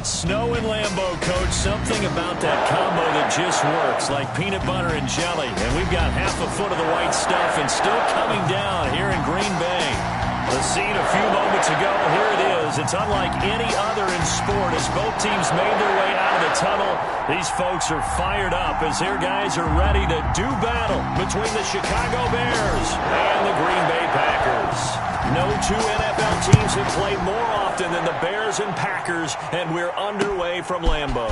Snow and Lambeau, Coach. Something about that combo that just works, like peanut butter and jelly. And we've got half a foot of the white stuff and still coming down here in Green Bay. The scene a few moments ago, here it is. It's unlike any other in sport as both teams made their way out of the tunnel. These folks are fired up as their guys are ready to do battle between the Chicago Bears and the Green Bay Packers. No two NFL teams have played more often than the Bears and Packers, and we're underway from Lambeau.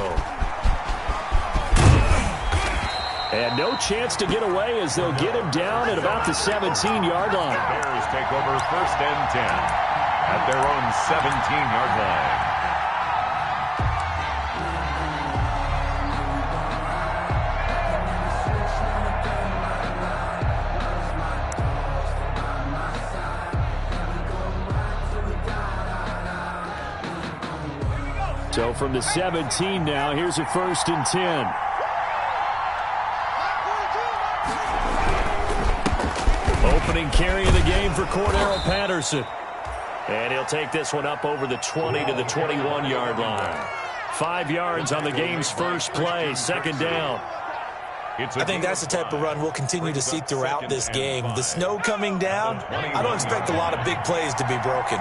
And no chance to get away as they'll get him down at about the 17-yard line. The Bears take over 1st and 10 at their own 17-yard line. So from the 17 now, here's a 1st and 10. Opening carry of the game for Cordero Patterson. And he'll take this one up over the 20 to the 21-yard line. 5 yards on the game's first play, 2nd down. I think that's the type of run we'll continue to see throughout this game. The snow coming down, I don't expect a lot of big plays to be broken.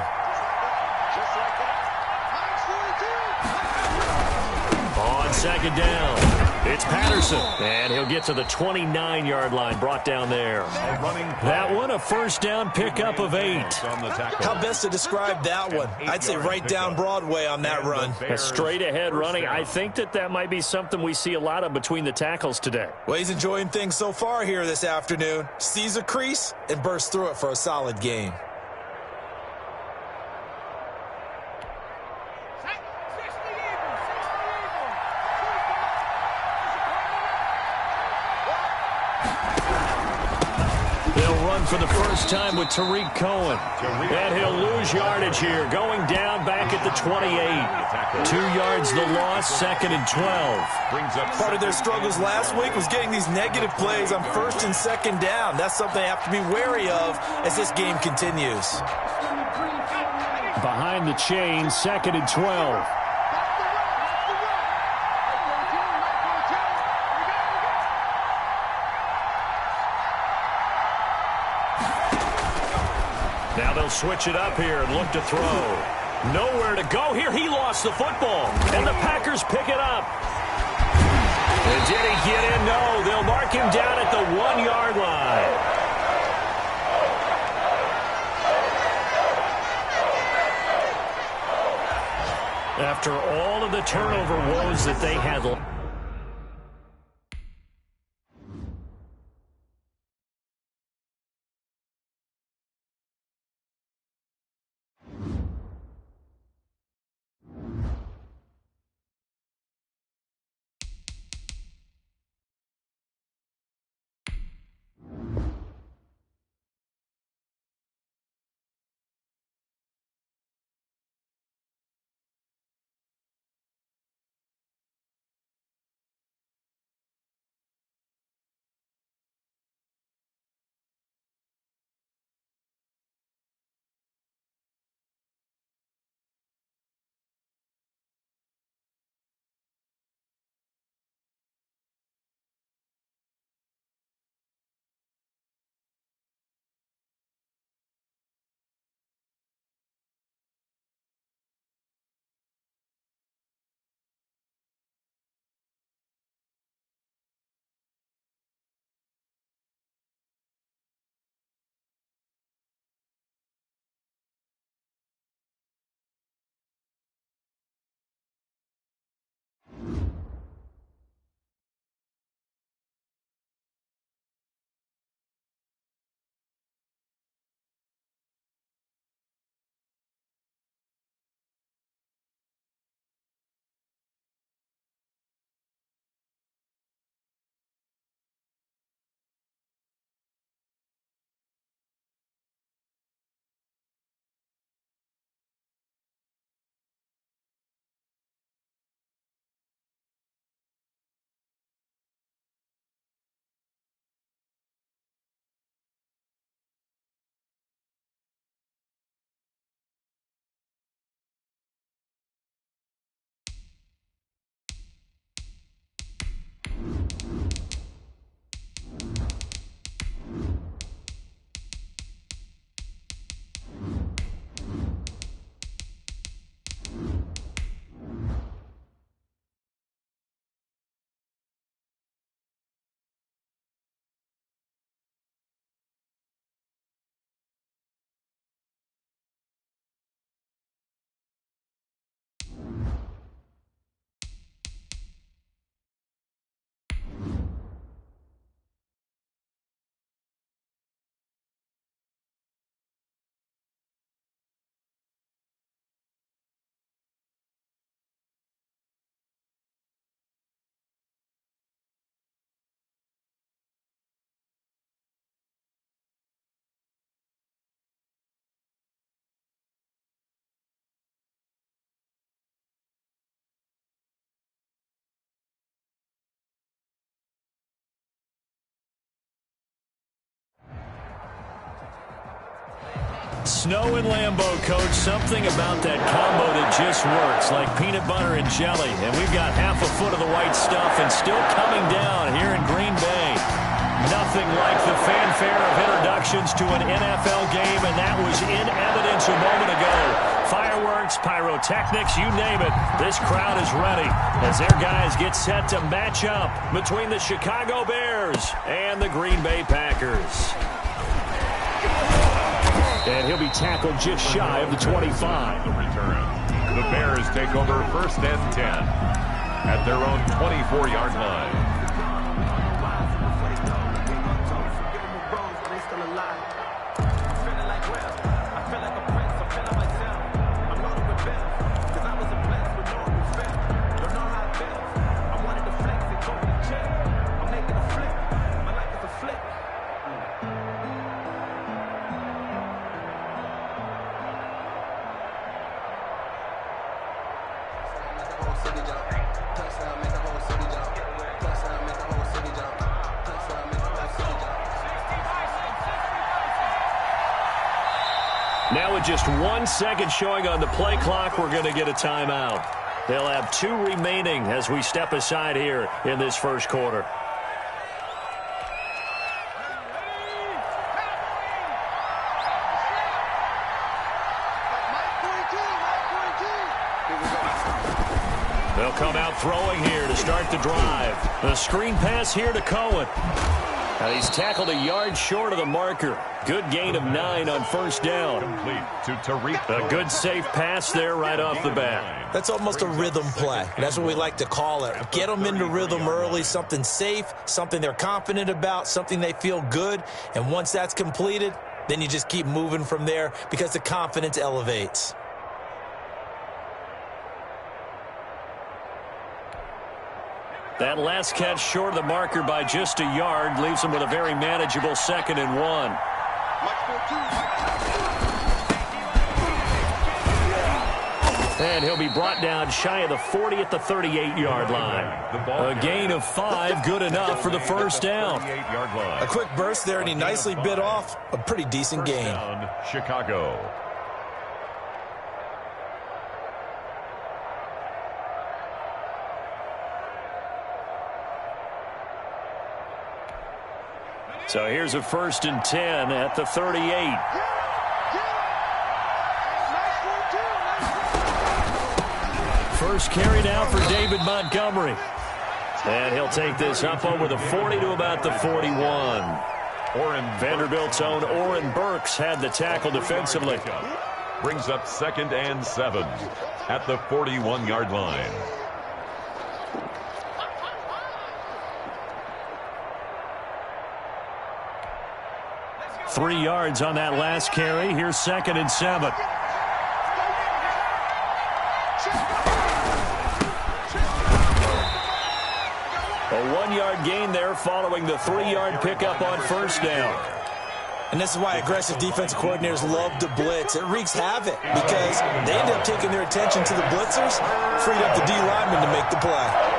On 2nd down, it's Patterson. And he'll get to the 29-yard line, brought down there. That one, a 1st down pickup of 8. How best to describe that one? I'd say right down Broadway on that run. A straight-ahead running. I think that might be something we see a lot of between the tackles today. Well, he's enjoying things so far here this afternoon. Sees a crease and bursts through it for a solid gain. For the first time with Tariq Cohen. And he'll lose yardage here, going down back at the 28. 2 yards the loss, 2nd and 12. Part of their struggles last week was getting these negative plays on 1st and 2nd down. That's something they have to be wary of as this game continues. Behind the chain, 2nd and 12. Now they'll switch it up here and look to throw. Nowhere to go here. He lost the football. And the Packers pick it up. And did he get in? No. They'll mark him down at the 1-yard line. After all of the turnover woes that they had Snow and Lambeau, Coach. Something about that combo that just works, like peanut butter and jelly. And we've got half a foot of the white stuff and still coming down here in Green Bay. Nothing like the fanfare of introductions to an NFL game, and that was in evidence a moment ago. Fireworks, pyrotechnics, you name it. This crowd is ready as their guys get set to match up between the Chicago Bears and the Green Bay Packers. And he'll be tackled just shy of the 25. The return. The Bears take over 1st and 10 at their own 24-yard line. Now with just 1 second showing on the play clock, we're going to get a timeout. They'll have 2 remaining as we step aside here in this first quarter. They'll come out throwing here to start the drive. The screen pass here to Cohen. And he's tackled a yard short of the marker. Good gain of 9 on 1st down. A good safe pass there right off the bat. That's almost a rhythm play. That's what we like to call it. Get them into rhythm early, something safe, something they're confident about, something they feel good. And once that's completed, then you just keep moving from there because the confidence elevates. That last catch short of the marker by just a yard leaves him with a very manageable 2nd and 1. And he'll be brought down shy of the 40 at the 38-yard line. A gain of 5, good enough for the 1st down. A quick burst there, and he nicely bit off a pretty decent gain. Chicago. So here's a 1st and 10 at the 38. First carry now for David Montgomery. And he'll take this up over the 40 to about the 41. Vanderbilt's own Oren Burks had the tackle defensively. Brings up 2nd and 7 at the 41-yard line. Three yards on that last carry. Here's 2nd and 7. A 1-yard gain there following the 3-yard pickup on 1st down. And this is why aggressive defensive coordinators love to blitz. It wreaks havoc because they end up taking their attention to the blitzers, freed up the D lineman to make the play.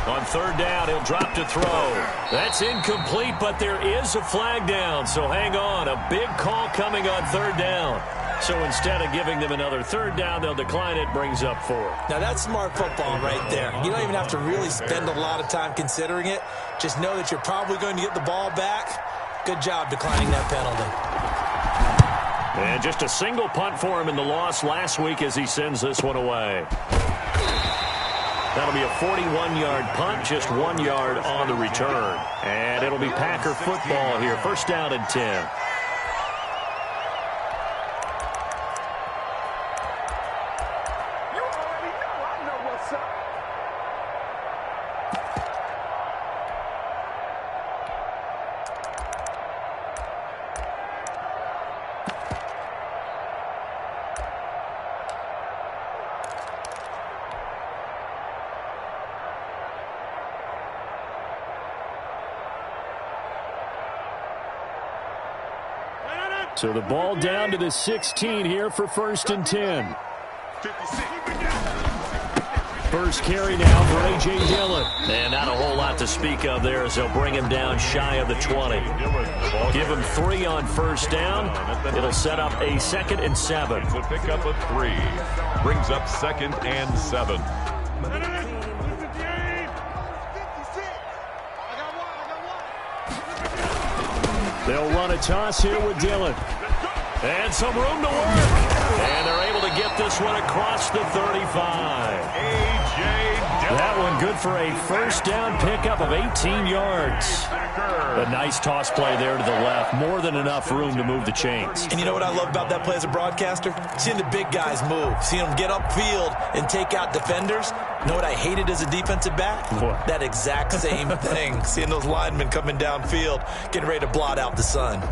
On 3rd down, he'll drop to throw. That's incomplete, but there is a flag down, so hang on. A big call coming on 3rd down. So instead of giving them another 3rd down, they'll decline it, brings up 4. Now that's smart football right there. You don't even have to really spend a lot of time considering it. Just know that you're probably going to get the ball back. Good job declining that penalty. And just a single punt for him in the loss last week as he sends this one away. That'll be a 41-yard punt, just 1 yard on the return. And it'll be Packer football here, 1st down and 10. So the ball down to the 16 here for 1st and 10. First carry now for A.J. Dillon. And not a whole lot to speak of there as they'll bring him down shy of the 20. Give him 3 on first down. It'll set up a 2nd and 7. It's a pickup of 3. Brings up 2nd and 7. They'll run a toss here with Dillon. And some room to work. And they're able to get this one across the 35. A.J. Dillon. That one good for a first down pickup of 18 yards. A nice toss play there to the left. More than enough room to move the chains. And you know what I love about that play as a broadcaster? Seeing the big guys move. Seeing them get upfield and take out defenders. You know what I hated as a defensive back? What? That exact same thing. Seeing those linemen coming downfield, getting ready to blot out the sun.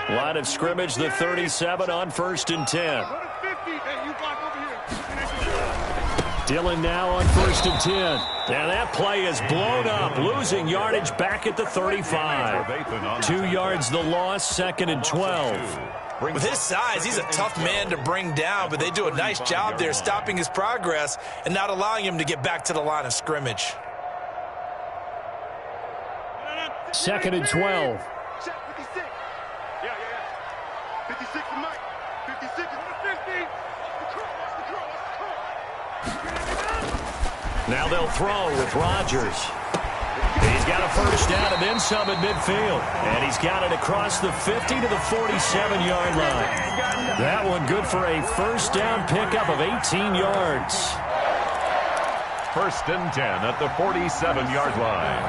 Line of scrimmage, the 37 on 1st and 10. Dillon now on 1st and 10. And that play is blown up, losing yardage back at the 35. 2 yards the loss, 2nd and 12. With his size, he's a tough man to bring down, but they do a nice job there stopping his progress and not allowing him to get back to the line of scrimmage. 2nd and 12. 56 to Mike. 56 to 50. Now they'll throw with Rodgers. He's got a first down and then some at midfield. And he's got it across the 50 to the 47-yard line. That one good for a first down pickup of 18 yards. 1st and 10 at the 47-yard line.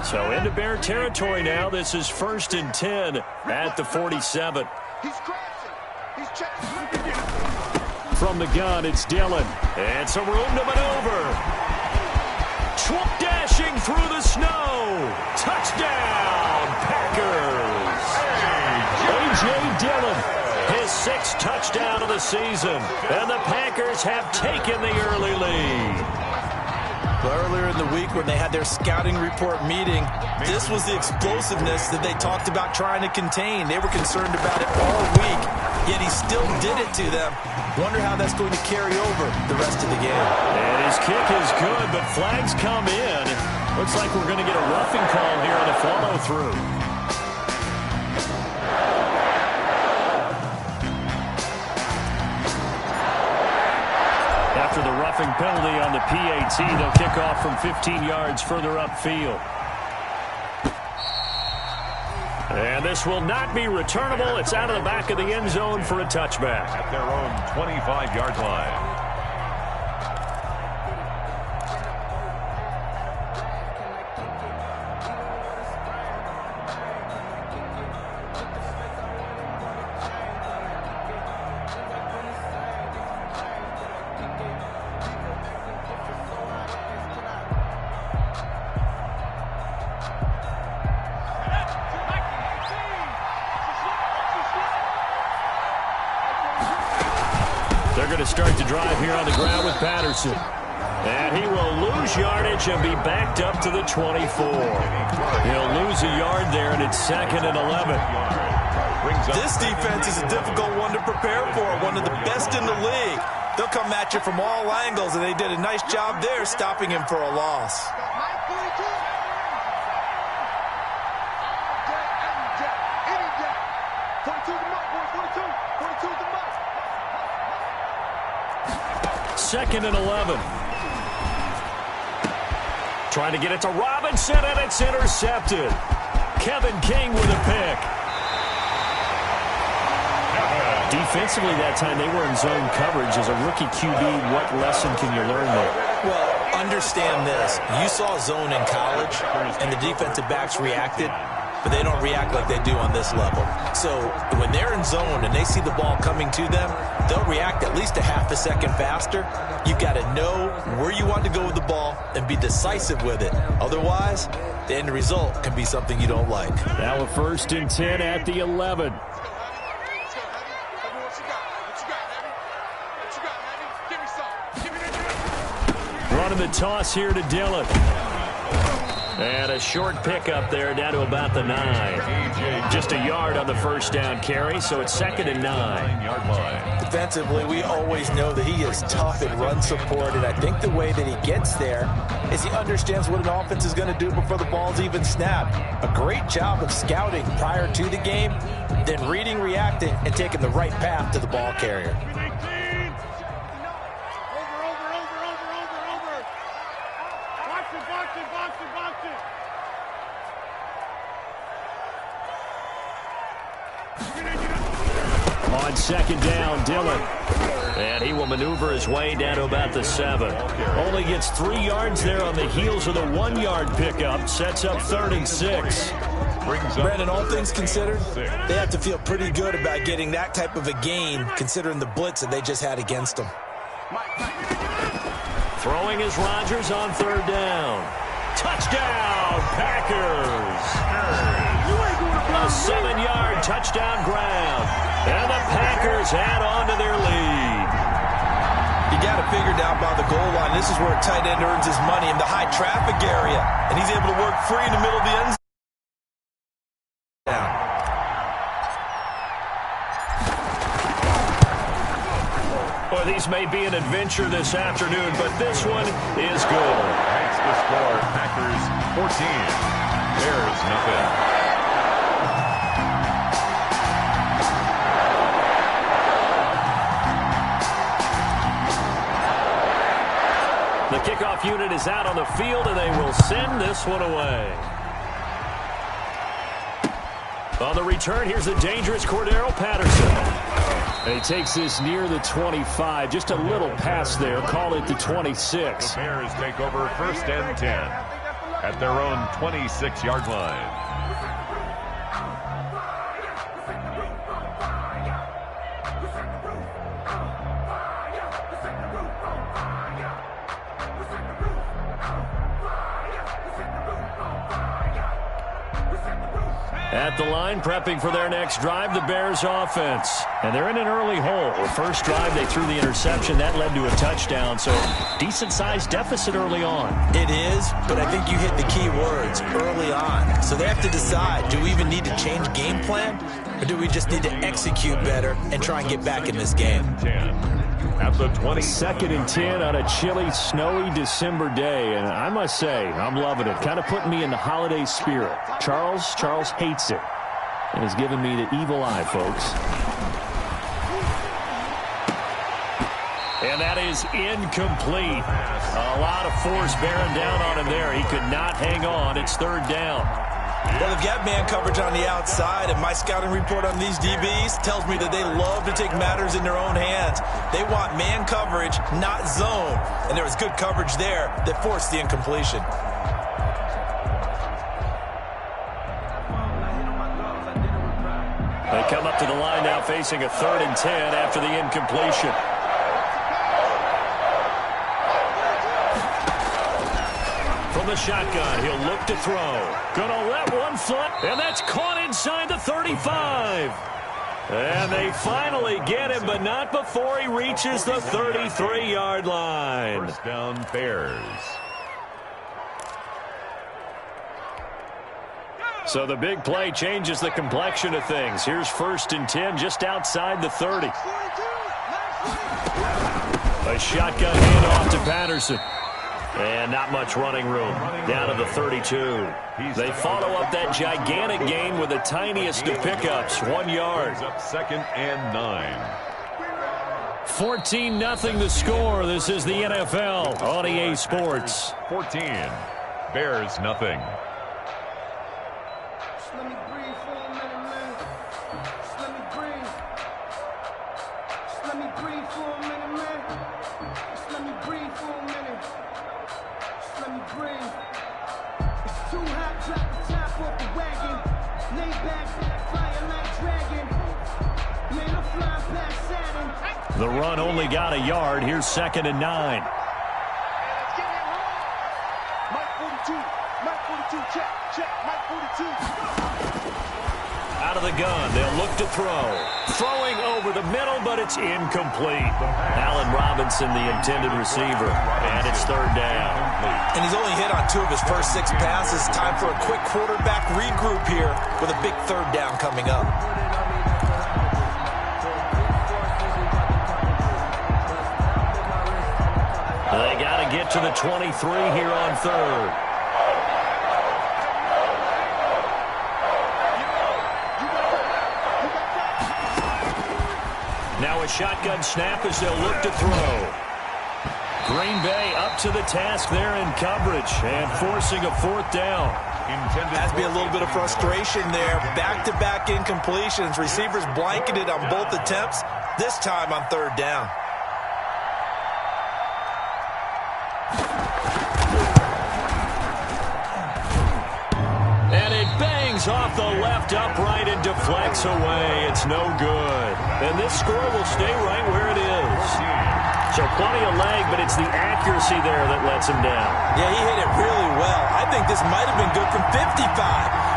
So into Bear territory now. This is 1st and 10 at the 47. From the gun, it's Dillon. And some room to maneuver. Swoop dashing through the snow. Touchdown, Packers. A.J. Dillon, his 6th touchdown of the season. And the Packers have taken the early lead. Earlier in the week when they had their scouting report meeting, this was the explosiveness that they talked about trying to contain. They were concerned about it all week, yet he still did it to them. Wonder how that's going to carry over the rest of the game. And his kick is good, but flags come in. Looks like we're going to get a roughing call here on the follow-through. After the roughing penalty on the PAT, they'll kick off from 15 yards further upfield. And this will not be returnable. It's out of the back of the end zone for a touchback. At their own 25-yard line. They're going to start the drive here on the ground with Patterson. And he will lose yardage and be backed up to the 24. He'll lose a yard there, and it's 2nd and 11. This defense is a difficult one to prepare for, one of the best in the league. They'll come at you from all angles, and they did a nice job there stopping him for a loss. Second and 11. Trying to get it to Robinson, and it's intercepted. Kevin King with a pick. Defensively that time, they were in zone coverage. As a rookie QB, what lesson can you learn there? Well, understand this. You saw zone in college, and the defensive backs reacted, but they don't react like they do on this level. So when they're in zone and they see the ball coming to them, they'll react at least a half a second faster. You've got to know where you want to go with the ball and be decisive with it. Otherwise, the end result can be something you don't like. Now a 1st and 10 at the 11. and the toss here to Dillon. And a short pickup there down to about the 9. Just a yard on the first down carry, so it's 2nd and 9. Defensively, we always know that he is tough in run support, and I think the way that he gets there is he understands what an offense is going to do before the ball's even snapped. A great job of scouting prior to the game, then reading, reacting, and taking the right path to the ball carrier. On 2nd down, Dillon. And he will maneuver his way down to about the 7. Only gets 3 yards there on the heels of the 1-yard pickup. Sets up 3rd and 6. Brandon, all things considered, they have to feel pretty good about getting that type of a gain, considering the blitz that they just had against them. Throwing is Rodgers on 3rd down. Touchdown, Packers! A 7-yard touchdown grab. And the Packers add on to their lead. You got to figure down by the goal line. This is where a tight end earns his money in the high traffic area. And he's able to work free in the middle of the end zone. Well, these may be an adventure this afternoon, but this one is good. Makes the score. Packers 14. Bears nothing. The kickoff unit is out on the field, and they will send this one away. On the return, here's the dangerous Cordero Patterson. And he takes this near the 25. Just a little pass there. Call it the 26. The Bears take over 1st and 10 at their own 26-yard line. At the line, prepping for their next drive, the Bears offense. And they're in an early hole. The first drive, they threw the interception. That led to a touchdown, so decent-sized deficit early on. It is, but I think you hit the key words, early on. So they have to decide, do we even need to change game plan, or do we just need to execute better and try and get back in this game? 10. At the 20. 2nd and 10 on a chilly, snowy December day. And I must say, I'm loving it. Kind of putting me in the holiday spirit. Charles hates it. And has given me the evil eye, folks. And that is incomplete. A lot of force bearing down on him there. He could not hang on. It's 3rd down. Well, they've got man coverage on the outside, and my scouting report on these DBs tells me that they love to take matters in their own hands. They want man coverage, not zone. And there was good coverage there that forced the incompletion. They come up to the line now facing a 3rd and 10 after the incompletion. From the shotgun, he'll look to throw. Gonna let one foot, and that's caught inside the 35. And they finally get him, but not before he reaches the 33-yard line. 1st down, Bears. So the big play changes the complexion of things. Here's 1st and 10 just outside the 30. A shotgun handoff to Patterson. And not much running room. Down to the 32. They follow up that gigantic gain with the tiniest of pickups, 1 yard. Up 2nd and 9. 14-0 the score. This is the NFL on EA Sports. 14. Bears nothing. Let me breathe for a minute, man. Just let me breathe. Just let me breathe for a minute, man. Just let me breathe for a minute. Just let me breathe. It's too hot, drop the top off the wagon. Lay back, fire like dragon. Man, I'm flying past Saturn. The run only got a yard. Here's 2nd and 9. Mike 42, check, Mike 42. Out of the gun, they'll look to throw. Throwing over the middle, but it's incomplete. Allen Robinson, the intended receiver, and it's third down. And he's only hit on 2 of his first 6 passes. Time for a quick quarterback regroup here with a big third down coming up. They got to get to the 23 here on third. Now a shotgun snap as they'll look to throw. Green Bay up to the task there in coverage and forcing a fourth down. Has to be a little bit of frustration there. Back-to-back incompletions. Receivers blanketed on both attempts, this time on third down. And it bangs off the left upright and deflects away. It's no good. And this score will stay right where it is. So plenty of leg, but it's the accuracy there that lets him down. Yeah, he hit it really well. I think this might have been good from 55.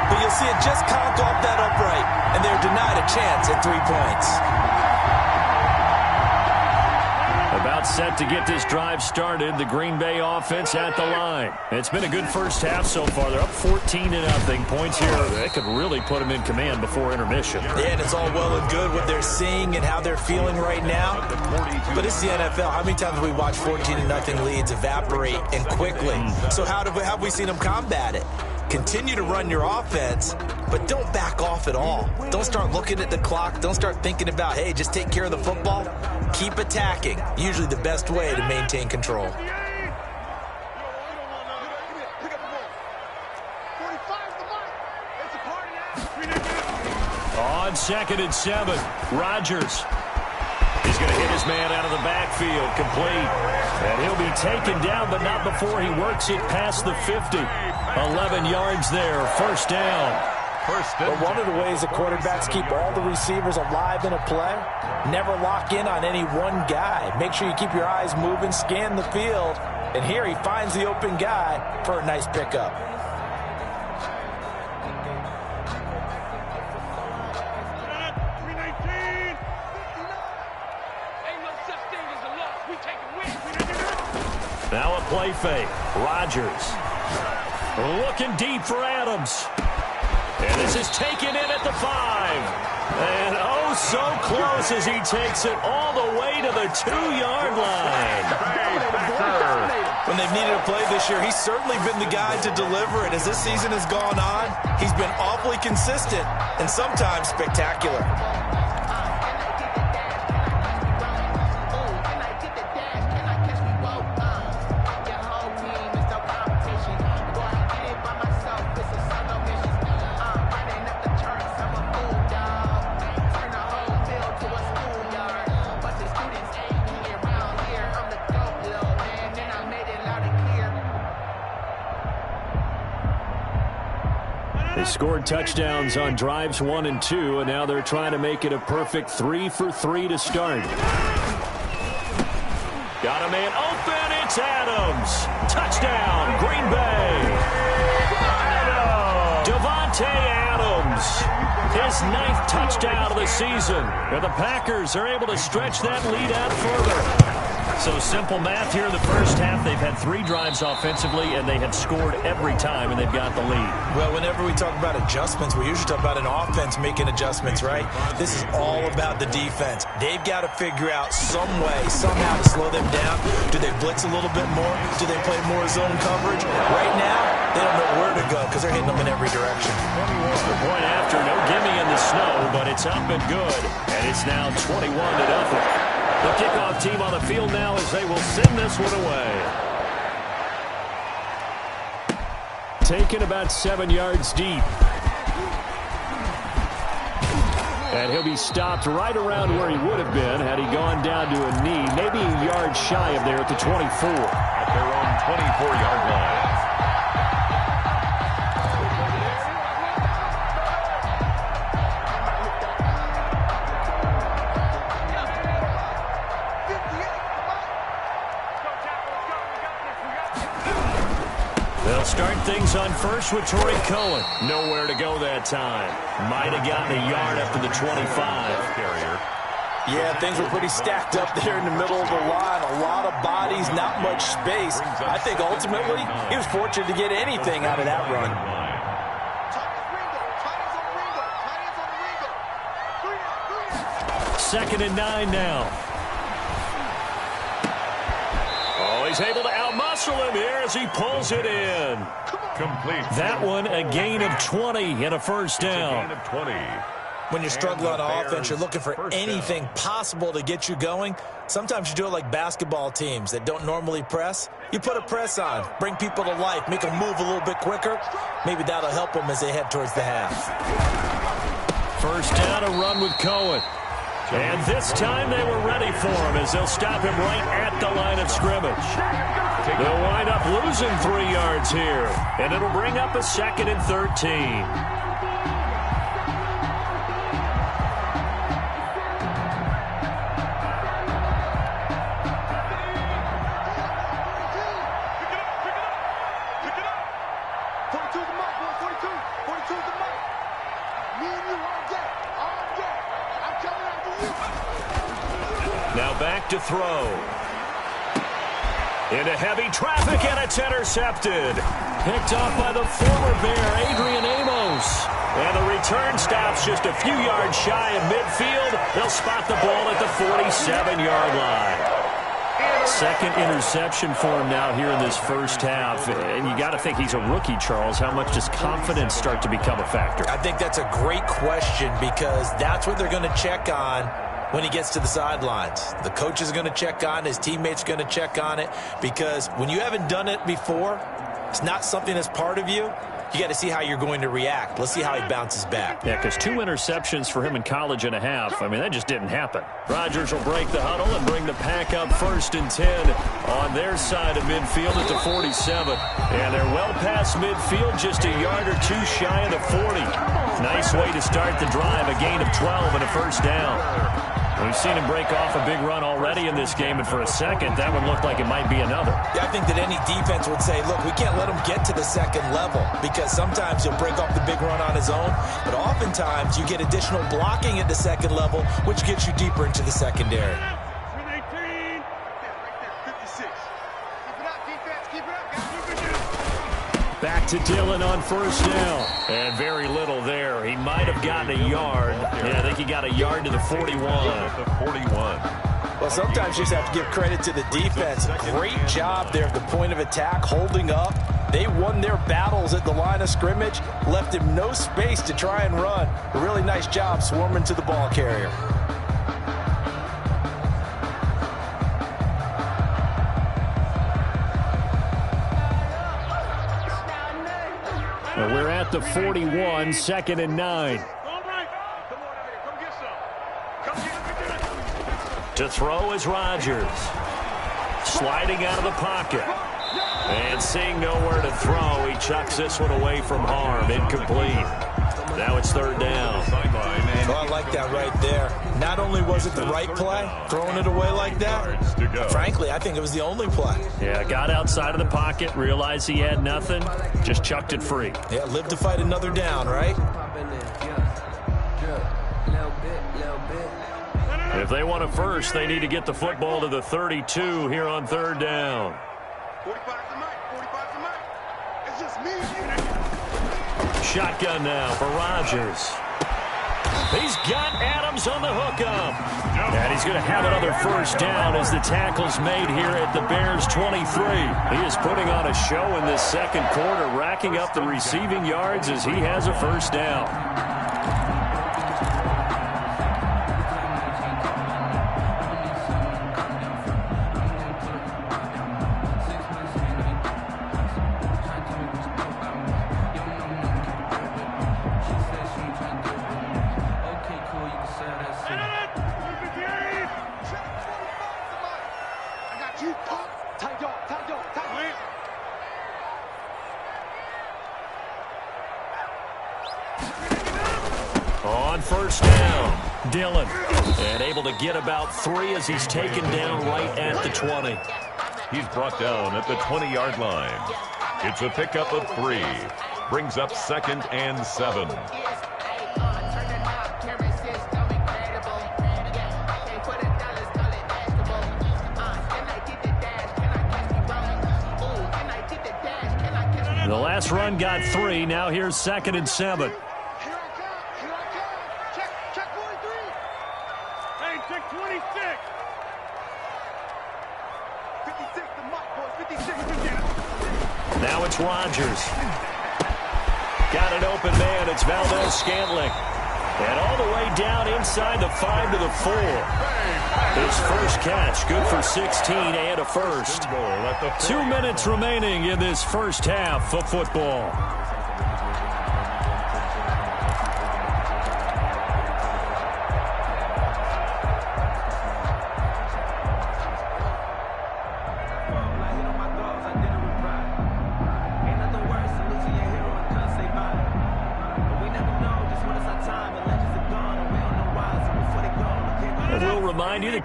But you'll see it just conk off that upright. And they're denied a chance at 3 points. About set to get this drive started. The Green Bay offense at the line. It's been a good first half so far. They're up 14-0. Points here that could really put them in command before intermission. Yeah, and it's all well and good what they're seeing and how they're feeling right now. But it's the NFL. How many times have we watched 14-0 leads evaporate and quickly? So how have we seen them combat it? Continue to run your offense, but don't back off at all. Don't start looking at the clock. Don't start thinking about, hey, just take care of the football. Keep attacking. Usually the best way to maintain control. On 2nd and 7, Rodgers. He's going to hit his man out of the backfield, complete. And he'll be taken down, but not before he works it past the 50. 11 yards there, first down. But one of the ways the quarterbacks keep all the receivers alive in a play, never lock in on any one guy. Make sure you keep your eyes moving, scan the field. And here he finds the open guy for a nice pickup. Now a play fake. Rodgers looking deep for Adams. And this is taken in at the 5. And oh, so close as he takes it all the way to the 2-yard line. When they've needed a play this year, he's certainly been the guy to deliver it. As this season has gone on, he's been awfully consistent and sometimes spectacular. Scored touchdowns on drives 1 and 2, and now they're trying to make it a perfect 3 for 3 to start. Got a man open. It's Adams. Touchdown, Green Bay. Devontae Adams. His 9th touchdown of the season. And the Packers are able to stretch that lead out further. So simple math here in the first half. They've had 3 drives offensively, and they have scored every time, and they've got the lead. Well, whenever we talk about adjustments, we usually talk about an offense making adjustments, right? This is all about the defense. They've got to figure out some way, somehow to slow them down. Do they blitz a little bit more? Do they play more zone coverage? Right now, they don't know where to go because they're hitting them in every direction. The point after, no gimme in the snow, but it's up and good. And it's now 21-0. The kickoff team on the field now as they will send this one away. Taken about 7 yards deep. And he'll be stopped right around where he would have been had he gone down to a knee, maybe a yard shy of there at the 24. At their own 24-yard line. They'll start things on first with Torrey Cohen. Nowhere to go that time. Might have gotten a yard after the 25. Carrier. Yeah, things were pretty stacked up there in the middle of the line. A lot of bodies, not much space. I think ultimately he was fortunate to get anything out of that run. Second and 9 now. Oh, he's able to outmuscle him here as he pulls it in. Complete. That one a gain of 20 and a first down. Gain of 20. When you're struggling on offense, you're looking for anything possible to get you going. Sometimes you do it like basketball teams that don't normally press. You put a press on, bring people to life, make them move a little bit quicker. Maybe that'll help them as they head towards the half. First down, a run with Cohen. And this time they were ready for him as they'll stop him right at the line of scrimmage. They'll wind up losing 3 yards here, and it'll bring up a 2nd and 13. Now back to throw. Into heavy traffic, and it's intercepted. Picked off by the former Bear, Adrian Amos. And the return stops just a few yards shy of midfield. They'll spot the ball at the 47-yard line. Second interception for him now here in this first half. And you got to think he's a rookie, Charles. How much does confidence start to become a factor? I think that's a great question because that's what they're going to check on when he gets to the sidelines. The coach is going to check on, his teammates are going to check on it, because when you haven't done it before, it's not something that's part of you. You got to see how you're going to react. Let's see how he bounces back. Yeah, because 2 interceptions for him in college and a half. I mean, that just didn't happen. Rodgers will break the huddle and bring the pack up 1st and 10 on their side of midfield at the 47. And they're well past midfield, just a yard or 2 shy of the 40. Nice way to start the drive, a gain of 12 and a first down. We've seen him break off a big run already in this game, and for a second, that one looked like it might be another. Yeah, I think that any defense would say, look, we can't let him get to the second level, because sometimes he'll break off the big run on his own, but oftentimes you get additional blocking at the second level, which gets you deeper into the secondary. Back to Dillon on first down. And very little there. He might have gotten a yard. Yeah, I think he got a yard to the 41. The 41. Well, sometimes you just have to give credit to the defense. Great job there at the point of attack, holding up. They won their battles at the line of scrimmage, left him no space to try and run. A really nice job swarming to the ball carrier. We're at the 41, 2nd and 9. To throw is Rodgers. Sliding out of the pocket. And seeing nowhere to throw, he chucks this one away from harm. Incomplete. Now it's 3rd down. Oh, I like that right there. Not only was it the right play, throwing it away like that, frankly, I think it was the only play. Yeah, got outside of the pocket, realized he had nothing, just chucked it free. Yeah, live to fight another down, right? If they want a first, they need to get the football to the 32 here on 3rd down. 45 to Mike, 45 to Mike. It's just me. Shotgun now for Rodgers. He's got Adams on the hookup. And he's going to have another first down as the tackle's made here at the Bears 23. He is putting on a show in this second quarter, racking up the receiving yards as he has a first down. On first down, Dillon. And able to get about 3 as he's taken down right at the 20. He's brought down at the 20-yard line. It's a pickup of 3. Brings up 2nd and 7. The last run got 3. Now here's 2nd and 7. Here I come. Check 43. Hey, check 26. 56, the mic, boys. 56. Now it's Rodgers. Got an open man. It's Valdez-Scantling. And all the way down inside the 5 to the 4. His first catch, good for 16 and a first. 2 minutes remaining in this first half of football.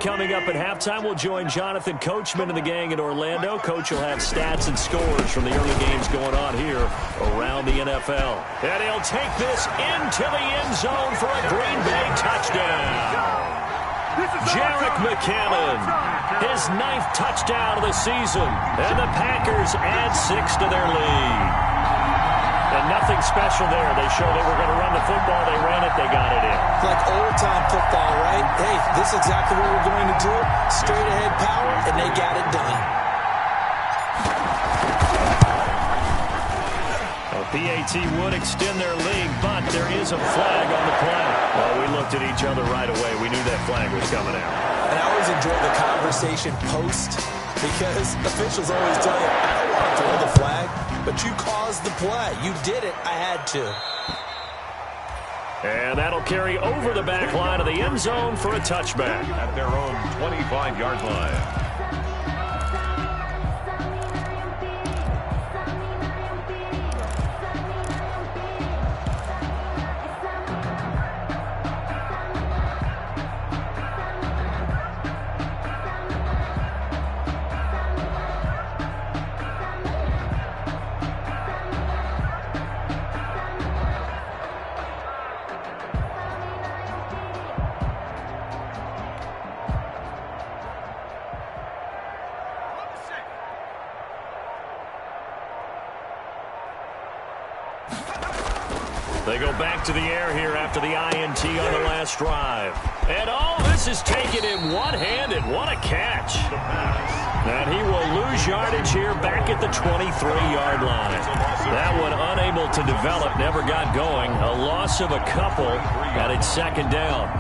Coming up at halftime, we'll join Jonathan Coachman and the gang in Orlando. Coach will have stats and scores from the early games going on here around the NFL. And he'll take this into the end zone for a Green Bay touchdown. Jerick McCammon, his 9th touchdown of the season. And the Packers add 6 to their lead. And nothing special there. They showed they were going to run the football. They ran it. They got it in. Like old-time football, right? Hey, this is exactly what we're going to do. Straight-ahead power, and they got it done. Well, PAT would extend their lead, but there is a flag on the play. Well, we looked at each other right away. We knew that flag was coming out. And I always enjoy the conversation post because officials always tell you, I don't want to throw the flag, but you caused the play. You did it. I had to. And that'll carry over the back line of the end zone for a touchback. At their own 25-yard line. They go back to the air here after the INT on the last drive. And all this is taken in one-handed. What a catch. And he will lose yardage here back at the 23-yard line. That one unable to develop, never got going. A loss of a couple, and it's 2nd down.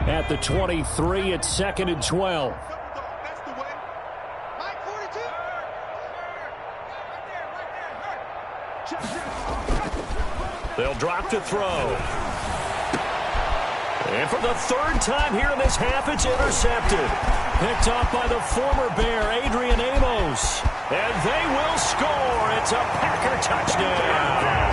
At the 23, it's 2nd and 12. That's the way. Mike 42. They'll drop to throw. And for the 3rd time here in this half, it's intercepted. Picked off by the former Bear, Adrian Amos. And they will score. It's a Packer touchdown.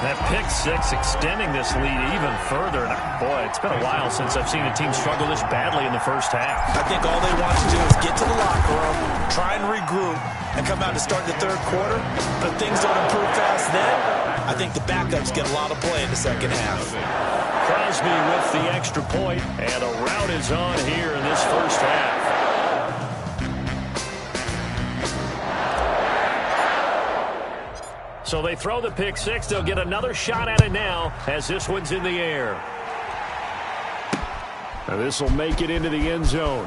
That pick 6 extending this lead even further. And boy, it's been a while since I've seen a team struggle this badly in the first half. I think all they want to do is get to the locker room, try and regroup, and come out to start the 3rd quarter. But if things don't improve fast then, I think the backups get a lot of play in the 2nd half. Crosby with the extra point, and a rout is on here in this first half. So they throw the pick 6. They'll get another shot at it now as this one's in the air. And this will make it into the end zone.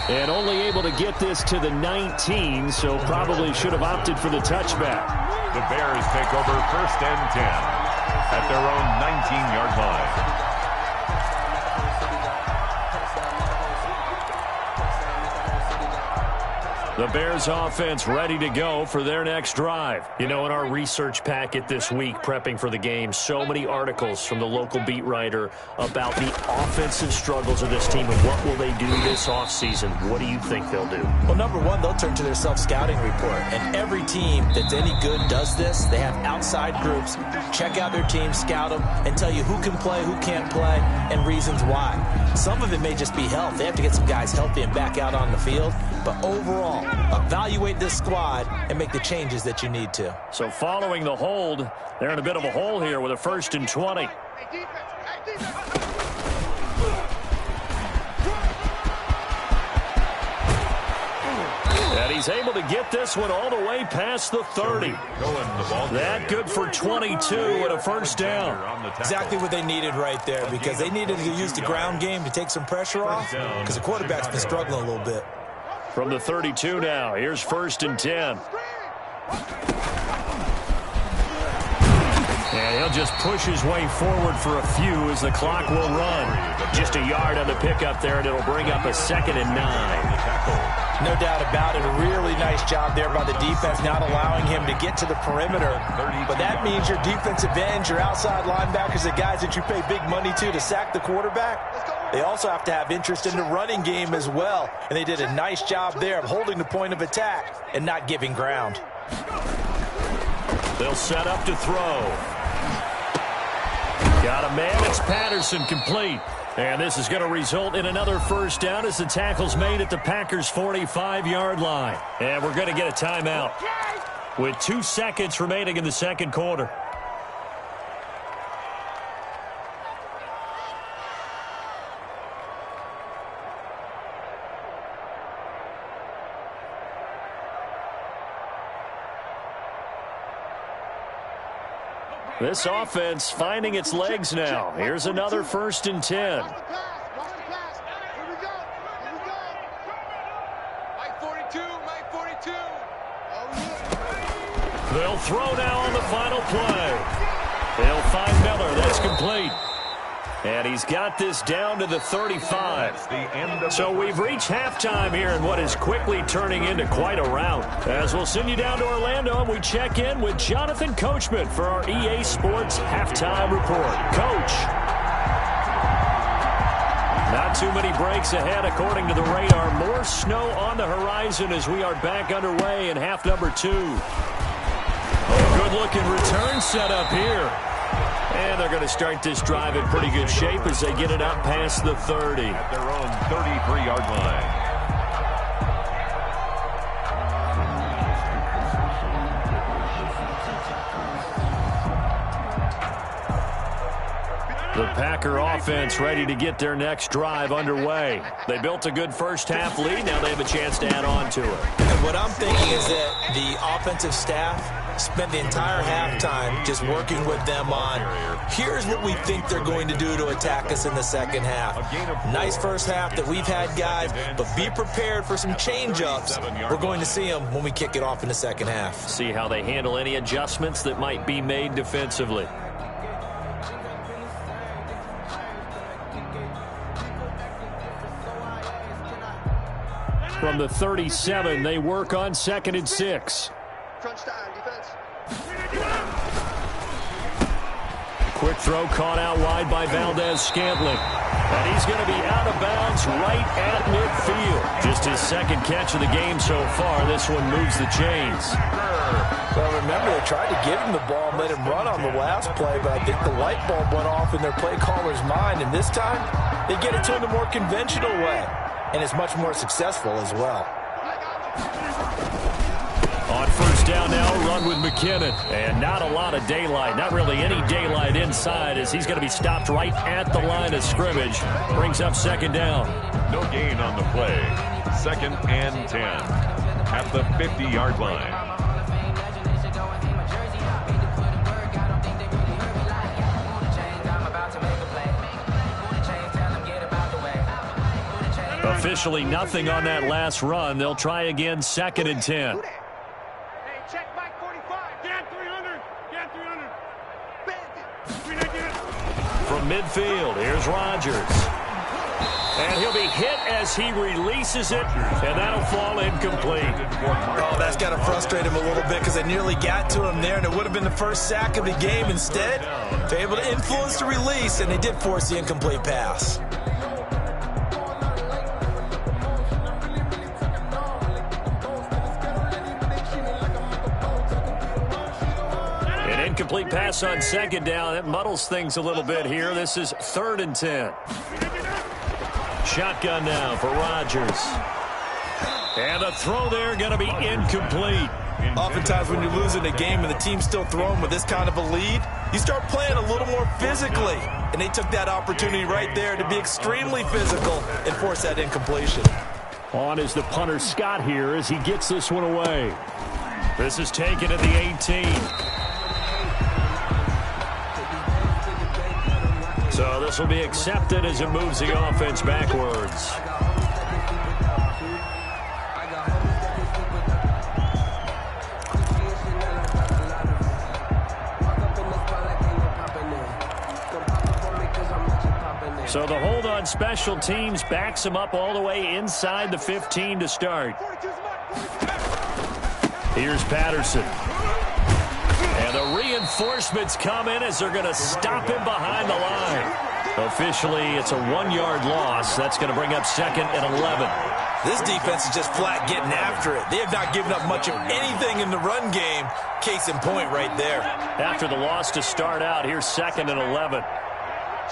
And only able to get this to the 19, so probably should have opted for the touchback. The Bears take over 1st and 10 at their own 19-yard line. The Bears offense ready to go for their next drive. You know, in our research packet this week, prepping for the game, so many articles from the local beat writer about the offensive struggles of this team and what will they do this offseason. What do you think they'll do? Well, number one, they'll turn to their self-scouting report. And every team that's any good does this. They have outside groups, check out their team, scout them, and tell you who can play, who can't play, and reasons why. Some of it may just be health. They have to get some guys healthy and back out on the field. But overall, evaluate this squad and make the changes that you need to. So following the hold, they're in a bit of a hole here with a 1st and 20. And he's able to get this one all the way past the 30. That good for 22 and a first down. Exactly what they needed right there, because they needed to use the ground game to take some pressure off, because the quarterback's been struggling a little bit. From the 32 now, here's 1st and 10. And he'll just push his way forward for a few as the clock will run. Just a yard on the pickup there, and it'll bring up a 2nd and 9. No doubt about it. A really nice job there by the defense, not allowing him to get to the perimeter. But that means your defensive ends, your outside linebackers, the guys that you pay big money to sack the quarterback, they also have to have interest in the running game as well. And they did a nice job there of holding the point of attack and not giving ground. They'll set up to throw. Got a man. It's Patterson, complete. And this is going to result in another first down as the tackle's made at the Packers' 45-yard line. And we're going to get a timeout with 2 seconds remaining in the second quarter. This offense finding its legs now. Here's another 1st and 10. They'll throw now on the final play. They'll find Miller. That's complete. And he's got this down to the 35. So we've reached halftime here in what is quickly turning into quite a rout. As we'll send you down to Orlando, and we check in with Jonathan Coachman for our EA Sports Halftime Report. Coach. Not too many breaks ahead according to the radar. More snow on the horizon as we are back underway in half number 2. Good-looking return set up here. And they're going to start this drive in pretty good shape as they get it up past the 30. At their own 33-yard line. The Packer offense ready to get their next drive underway. They built a good first-half lead. Now they have a chance to add on to it. And what I'm thinking is that the offensive staff spent the entire halftime just working with them on, here's what we think they're going to do to attack us in the second half. Nice first half that we've had, guys, but be prepared for some change-ups. We're going to see them when we kick it off in the second half. See how they handle any adjustments that might be made defensively. From the 37, they work on 2nd and 6. Crunch time, defense. Quick throw caught out wide by Valdez-Scantling. And he's going to be out of bounds right at midfield. Just his second catch of the game so far. This one moves the chains. Well, remember, they tried to give him the ball and let him run on the last play, but I think the light bulb went off in their play caller's mind. And this time, they get it to him the more conventional way. And it's much more successful as well. On first down now, run with McKinnon. And not a lot of daylight. Not really any daylight inside as he's going to be stopped right at the line of scrimmage. Brings up 2nd down. No gain on the play. 2nd and 10 at the 50-yard line. Officially nothing on that last run. They'll try again, 2nd and 10. Hey, check Mike 45. Get 300. Get 300. From midfield, here's Rodgers. And he'll be hit as he releases it, and that'll fall incomplete. Oh, that's got to frustrate him a little bit because they nearly got to him there, and it would have been the first sack of the game. Instead, they're able to influence the release, and they did force the incomplete pass. An incomplete pass on second down. That muddles things a little bit here. This is 3rd and 10. Shotgun now for Rodgers. And the throw there going to be incomplete. Oftentimes when you're losing a game and the team's still throwing with this kind of a lead, you start playing a little more physically. And they took that opportunity right there to be extremely physical and force that incompletion. On is the punter Scott here as he gets this one away. This is taken at the 18. So this will be accepted as it moves the offense backwards. So the hold on special teams backs him up all the way inside the 15 to start. Here's Patterson. And the reinforcements come in as they're going to stop him behind the line. Officially, it's a 1-yard loss. That's going to bring up 2nd and 11. This defense is just flat getting after it. They have not given up much of anything in the run game. Case in point right there. After the loss to start out, here's 2nd and 11.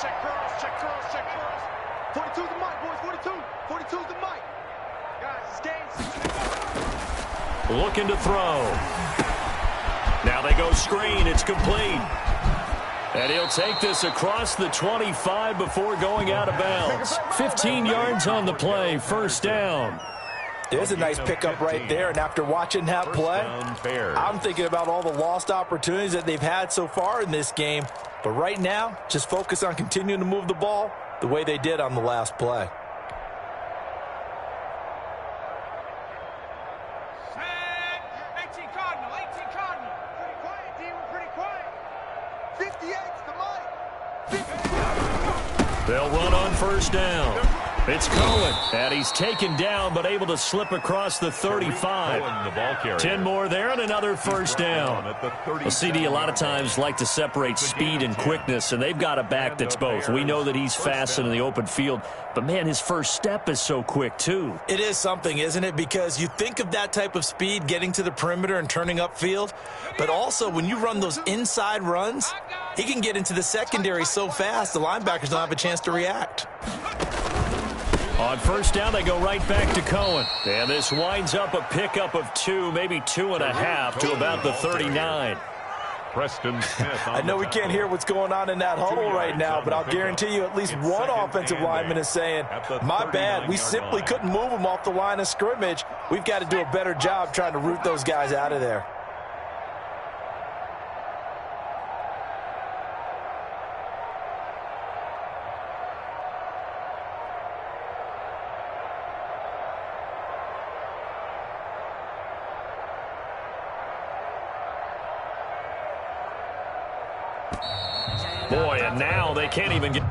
Check curls, check curls, check curls. 42's the mic, boys, 42. 42's the mic. Guys, it's game. Looking to throw. Now they go screen. It's complete. And he'll take this across the 25 before going out of bounds. 15 yards on the play. 1st down. There's a nice pickup right there. And after watching that play, I'm thinking about all the lost opportunities that they've had so far in this game. But right now, just focus on continuing to move the ball the way they did on the last play. They'll run on 1st down. It's Cohen, and he's taken down but able to slip across the 35. 10 more there and another 1st down. Well, CD a lot of times like to separate speed and quickness, and they've got a back that's both. We know that he's fast in the open field, but, man, his first step is so quick, too. It is something, isn't it? Because you think of that type of speed getting to the perimeter and turning upfield, but also when you run those inside runs, he can get into the secondary so fast the linebackers don't have a chance to react. On 1st down, they go right back to Cohen. And this winds up a pickup of 2, maybe 2.5 to about the 39. Preston Smith. I know we can't hear what's going on in that huddle right now, but I'll guarantee you at least one offensive lineman is saying, my bad, we simply couldn't move them off the line of scrimmage. We've got to do a better job trying to root those guys out of there. Boy, and now they can't even get...